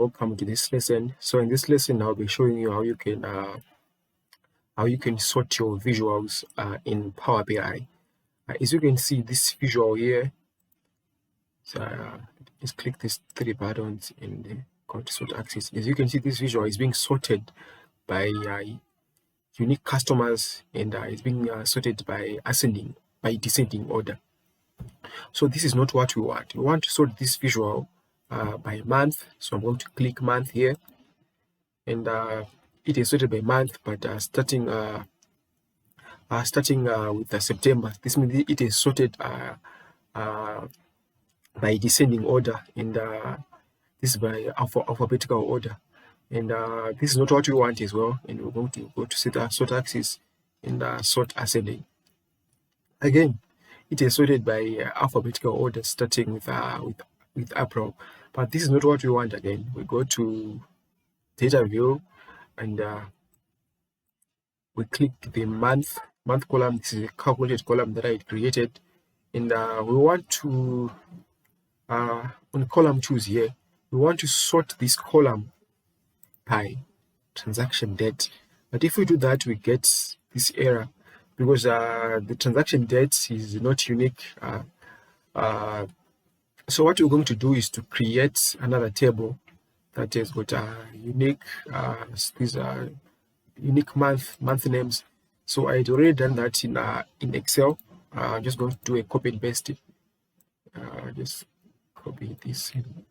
welcome to this lesson. So in this lesson, I'll be showing you how you can sort your visuals in Power BI. As you can see, this visual here. So just click these three buttons in the sort axis. As you can see, this visual is being sorted by unique customers, and it's being sorted by descending order. So this is not what we want. We want to sort this visual by month. So I'm going to click month here, and it is sorted by month, but starting with September. This means it is sorted by descending order, and this is by alphabetical order. And this is not what we want as well. And we're going to go to set our sort axis and sort ascending. Again, it is sorted by alphabetical order, starting with April. But this is not what we want. Again, we go to data view, and we click the month column. This is a calculated column that I created, and we want to on column choose here, we want to sort this column by transaction date. But if we do that, we get this error because the transaction date is not unique. So what we're going to do is to create another table that has got unique these are unique month names. So I had already done that in Excel. I'm just going to do a copy and paste. Just copy this and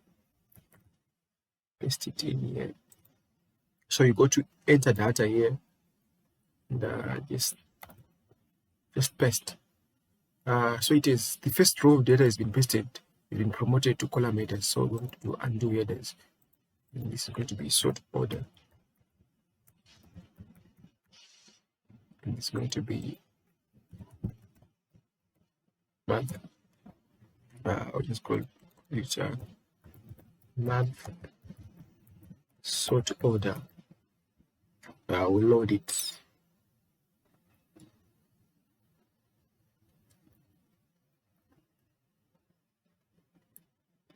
paste it in here. So you go to enter data here, and just paste. So it is the first row of data has been pasted. It's been promoted to column headers. So we're going to do undo headers, and this is going to be sort order, and it's going to be month. I'll just call it month sort order. We'll load it.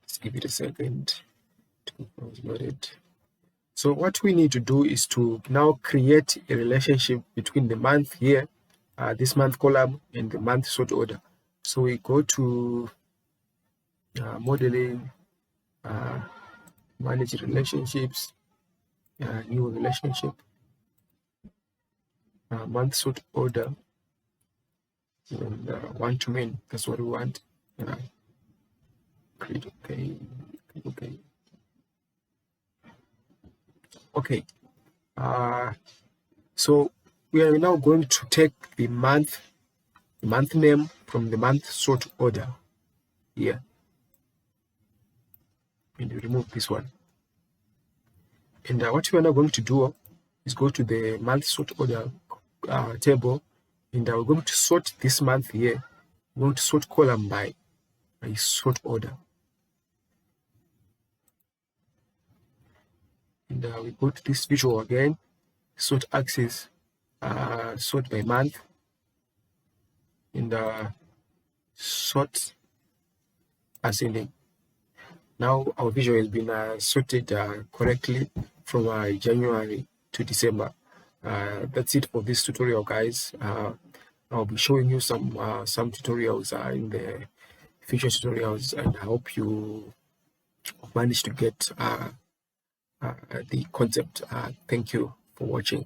Let's give it a second to load it. So what we need to do is to now create a relationship between the month here, this month column, and the month sort order. So we go to modeling, manage relationships, new relationship, month sort order, and one to many. That's what we want. Click OK. Okay. So we are now going to take the month name from the month sort order here, and remove this one. And what we are now going to do is go to the month sort order table, and we're going to sort this month here. We're going to sort column by sort order. And we go to this visual again, sort axis, sort by month, and sort ascending. Now our visual has been sorted correctly from January to December. That's it for this tutorial, guys. I'll be showing you some tutorials in the future tutorials, and I hope you manage to get the concept. Thank you for watching.